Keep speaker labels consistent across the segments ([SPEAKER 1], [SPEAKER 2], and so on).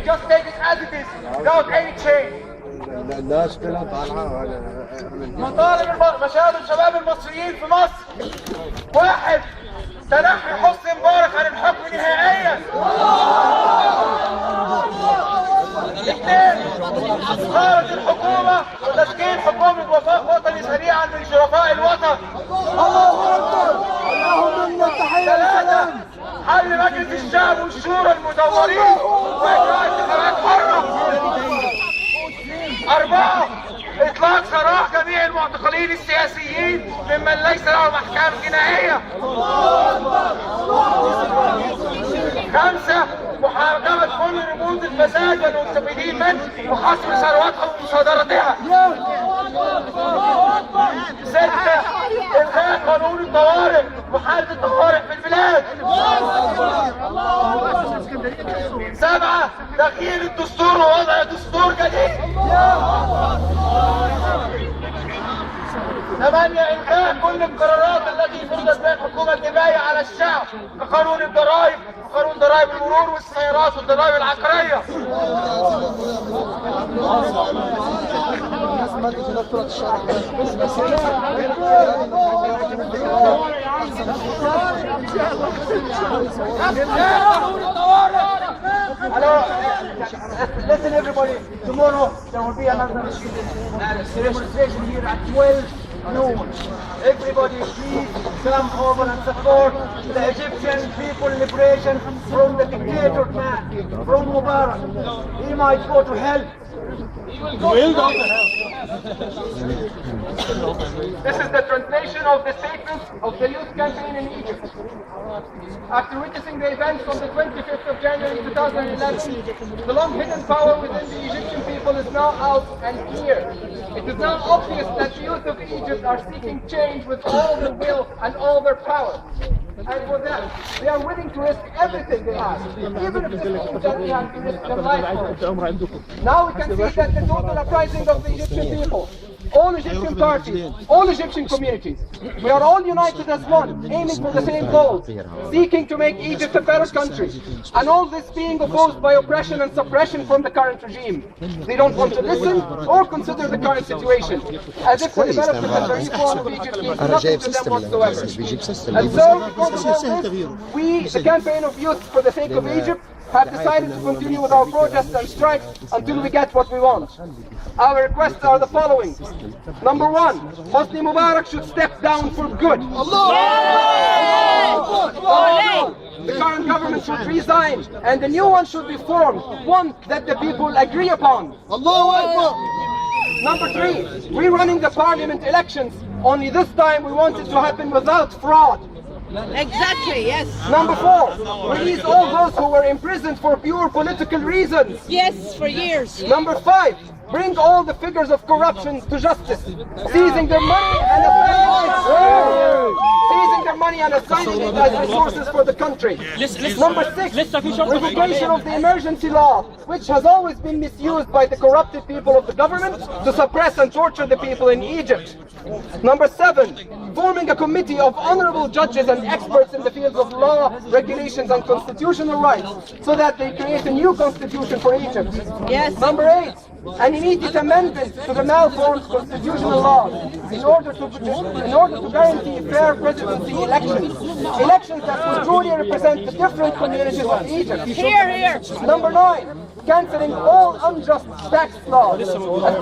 [SPEAKER 1] just take it as it is without any change.
[SPEAKER 2] الناس كلها طالعه.
[SPEAKER 1] مطالب الشباب المصريين في مصر: 1. تنحي حسني مبارك عن الحكم نهائيا. 2. خارج الحكومة وتشكيل حكومة وفاق وطني سريعا من شرفاء الوطن.
[SPEAKER 2] الله اكبر. اللهم منا التحية والسلام.
[SPEAKER 1] حل مجلس الشعب والشورى المدورين واجراء انتخابات حرة. 4. اطلاق سراح جميع المعتقلين السياسيين ممن ليس لهم احكام جنائية. 5. محاكمة كل رموز الفساد والمستفيدين منه وحصر ثرواتهم ومصادرتها. 6. إلغاء قانون الطوارئ وحالة الطوارئ في البلاد. 7. تغيير الدستور ووضع دستور جديد. 8. إلغاء كل القرارات التي فرضت بها الحكومة الجنائية على الشعب كقانون الضرائب وقانون ضرائب المرور والسيارات والضرائب العقارية. 9. Listen everybody, tomorrow there will be another demonstration here at 12 noon. Everybody please come over and support the Egyptian people liberation from the dictator man, from Mubarak. He might go to hell. He will go to hell. This is the translation of the statement of the youth campaign in Egypt. After witnessing the events on the 25th of January 2011, the long-hidden power within the Egyptian people is now out and clear. It is now obvious that the youth of Egypt are seeking change with all their will and all their power. And for that, they are willing to risk everything they have, even if this means that they have to risk their life for it. Now we can see that the total uprising of the Egyptian people, all Egyptian parties, all Egyptian communities, we are all united as one, aiming for the same goal, seeking to make Egypt a better country, and all this being opposed by oppression and suppression from the current regime. They don't want to listen or consider the current situation, as if the development and the reform of Egypt means nothing to them whatsoever. And so, because of all this, we, the campaign of youth for the sake of Egypt, have decided to continue with our protests and strikes until we get what we want. Our requests are the following. Number 1, Hosni Mubarak should step down for good. The current government should resign and a new one should be formed, one that the people agree upon. Number 3, rerunning the parliament elections, only this time we want it to happen without fraud.
[SPEAKER 3] Exactly, yes.
[SPEAKER 1] Number 4, release all those who were imprisoned for pure political reasons.
[SPEAKER 3] Yes, for years.
[SPEAKER 1] Number 5, bring all the figures of corruption to justice, seizing their money and assigning it as resources for the country. Number 6, revocation of the emergency law, which has always been misused by the corrupted people of the government to suppress and torture the people in Egypt. Number 7, forming a committee of honorable judges and experts in the fields of law, regulations and constitutional rights, so that they create a new constitution for Egypt.
[SPEAKER 3] Yes.
[SPEAKER 1] Number 8, an immediate amendment to the malformed constitutional laws in order to guarantee fair presidency elections that will truly represent the different communities of Egypt.
[SPEAKER 3] Here.
[SPEAKER 1] Number 9, cancelling all unjust tax laws, as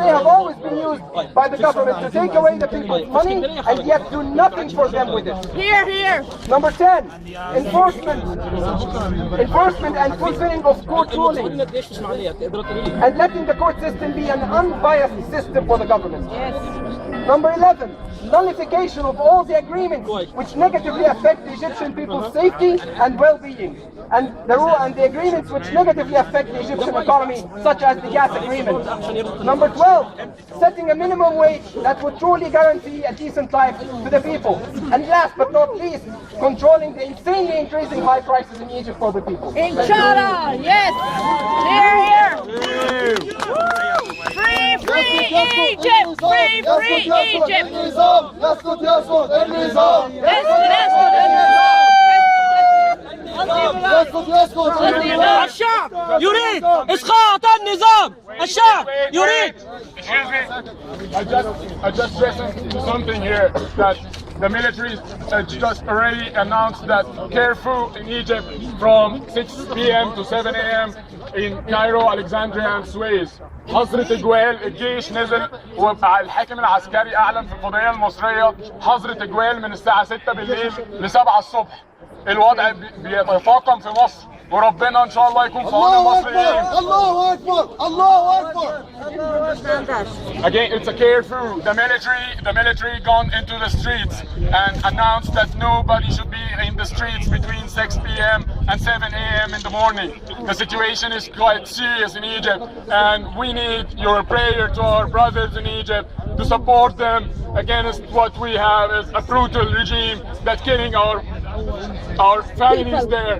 [SPEAKER 1] they have always been used by the government to take away the people's money and yet do nothing for them with it.
[SPEAKER 3] Here.
[SPEAKER 1] Number 10, enforcement and fulfilling of court rulings, and letting the court system be an unbiased system for the government.
[SPEAKER 3] Yes.
[SPEAKER 1] Number 11, nullification of all the agreements which negatively affect the Egyptian people's safety and well-being, and the agreements which negatively affect the Egyptian economy, such as the gas agreement. Number 12, setting a minimum wage that would truly guarantee a decent life to the people. And last but not least, controlling the insanely increasing high prices in Egypt for the people.
[SPEAKER 3] Inshallah, yes. Here. Free Egypt! Free Egypt!
[SPEAKER 2] يسقط النظام.
[SPEAKER 4] الشعب يريد إسقاط النظام. الشعب يريد.
[SPEAKER 5] Excuse me. I just stressing something here that the military just already announced that curfew in Egypt from 6 p.m. to 7 a.m. in Cairo, Alexandria and Suez. حظر تجوال الجيش نزل والحاكم العسكري اعلن في الفضائيه المصريه حظر تجوال من الساعه 6 بالليل ل 7 الصبح. الوضع بيتفاقم في مصر وربنا ان شاء الله يكون في عون المصريين.
[SPEAKER 2] الله اكبر الله اكبر.
[SPEAKER 5] Again, it's a curfew. The military gone into the streets and announced that nobody should be in the streets between 6 p.m. and 7 a.m. in the morning. The situation is quite serious in Egypt, and we need your prayer to our brothers in Egypt to support them against what we have is a brutal regime that's killing our families there.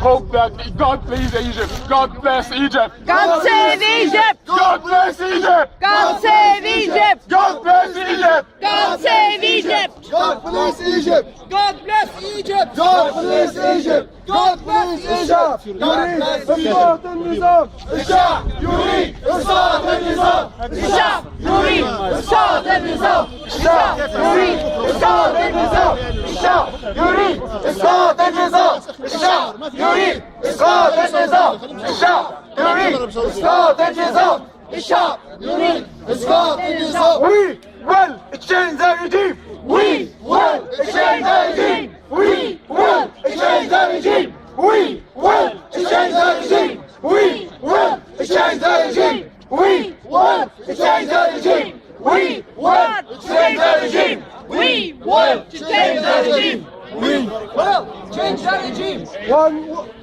[SPEAKER 5] Hope that God please Egypt. God bless Egypt.
[SPEAKER 3] God save Egypt!
[SPEAKER 5] God bless Egypt.
[SPEAKER 3] God save Egypt!
[SPEAKER 5] God bless Egypt.
[SPEAKER 3] God save Egypt!
[SPEAKER 2] God bless Egypt.
[SPEAKER 3] God bless Egypt!
[SPEAKER 2] God bless Egypt. God bless Egypt. يريد إسقاط النظام. الشعب يريد إسقاط النظام.
[SPEAKER 3] الشعب يريد إسقاط النظام.
[SPEAKER 2] الشعب يريد إسقاط النظام. الشعب يريد إسقاط النظام. الشعب يريد إسقاط النظام. الشعب يريد إسقاط النظام. الشعب يريد إسقاط النظام. We will exchange the regime. We will exchange the regime. We will exchange the regime. We will exchange the regime. We will exchange the regime. We will exchange the regime. We will exchange the regime.
[SPEAKER 3] We want to change the regime!
[SPEAKER 2] We will change the regime.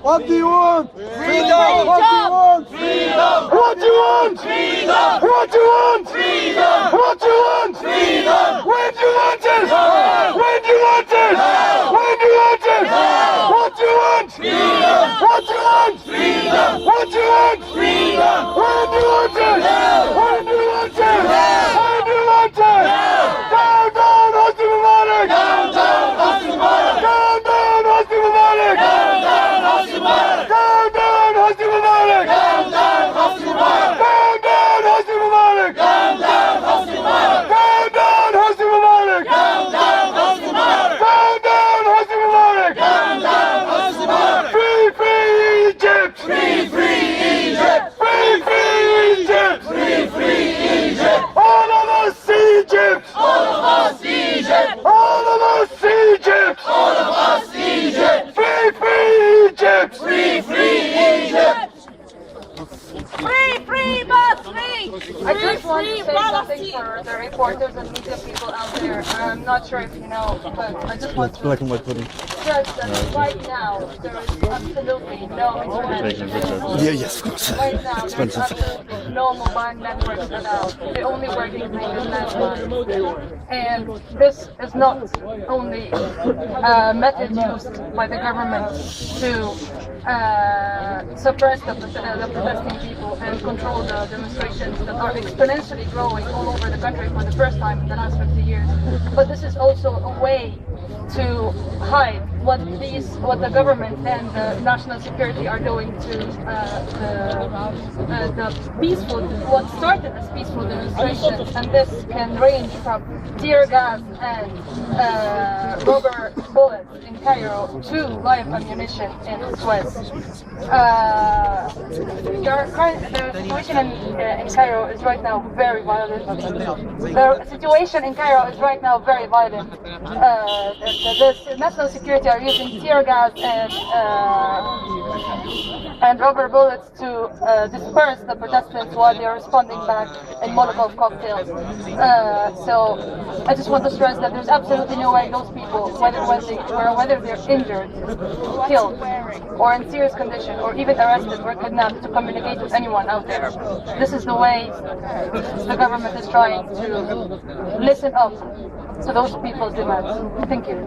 [SPEAKER 2] What do you want?
[SPEAKER 3] Freedom!
[SPEAKER 2] What do you want?
[SPEAKER 3] Freedom!
[SPEAKER 2] What do you want?
[SPEAKER 3] Freedom!
[SPEAKER 2] What do you want?
[SPEAKER 3] Freedom!
[SPEAKER 2] What do you want?
[SPEAKER 3] Freedom!
[SPEAKER 2] When do you want it?
[SPEAKER 3] Now!
[SPEAKER 2] When do you want it?
[SPEAKER 3] Now!
[SPEAKER 2] When do you want it?
[SPEAKER 3] Now!
[SPEAKER 2] What do you want?
[SPEAKER 3] Freedom!
[SPEAKER 2] What do you want?
[SPEAKER 3] Freedom!
[SPEAKER 2] What do you want?
[SPEAKER 3] Freedom!
[SPEAKER 2] When do you want it?
[SPEAKER 3] Now!
[SPEAKER 2] When do you want it?
[SPEAKER 3] Now!
[SPEAKER 2] When do you want it?
[SPEAKER 3] Now!
[SPEAKER 2] Down, down, Hosni Mubarak!
[SPEAKER 3] Down, down, Hosni Mubarak!
[SPEAKER 2] Down, down, Hosni Mubarak!
[SPEAKER 3] Down, down, Hosni Mubarak!
[SPEAKER 2] Down, down, Hosni Mubarak!
[SPEAKER 3] Down, down, Hosni Mubarak!
[SPEAKER 2] Down, down, Hosni Mubarak!
[SPEAKER 3] Down, down, Hosni Mubarak!
[SPEAKER 2] Down, down, Hosni Mubarak!
[SPEAKER 3] Down, down, Hosni Mubarak!
[SPEAKER 2] Down, down, Hosni Mubarak!
[SPEAKER 3] Down, down, Hosni Mubarak!
[SPEAKER 2] Free, free Egypt!
[SPEAKER 3] Free, free Egypt!
[SPEAKER 2] Free, free Egypt!
[SPEAKER 3] Free, free Egypt!
[SPEAKER 2] All of us Egypt!
[SPEAKER 3] All of us Egypt!
[SPEAKER 2] All of us Egypt!
[SPEAKER 3] All of us Egypt!
[SPEAKER 2] Free, free Egypt!
[SPEAKER 3] Free, free Egypt! Free, free, but free!
[SPEAKER 6] I just want to say something for the reporters and media people out there. I'm not sure if you know, but I just want to stress that right now there is absolutely no internet.
[SPEAKER 2] Yes, of course.
[SPEAKER 6] Right now there's absolutely no mobile networks allowed. The only working thing is landline. And this is not only a method used by the government to suppress the protesting people and control the demonstrations that are exponentially growing all over the country for the first time in the last 50 years. But this is also a way to hide what the government and the national security are doing to the peaceful, what started as peaceful demonstrations, and this can range from tear gas and rubber bullets in Cairo to live ammunition in Suez. The situation in Cairo is right now very violent. The situation in Cairo is right now very violent. The national security are using tear gas and rubber bullets to disperse the protestants while they are responding back in Molotov cocktails. So I just want to stress that there's absolutely no way those people, whether they're injured, killed, or in serious condition, or even arrested or kidnapped, to communicate with anyone out there. This is the way the government is trying to listen up to those people's demands. Thank you.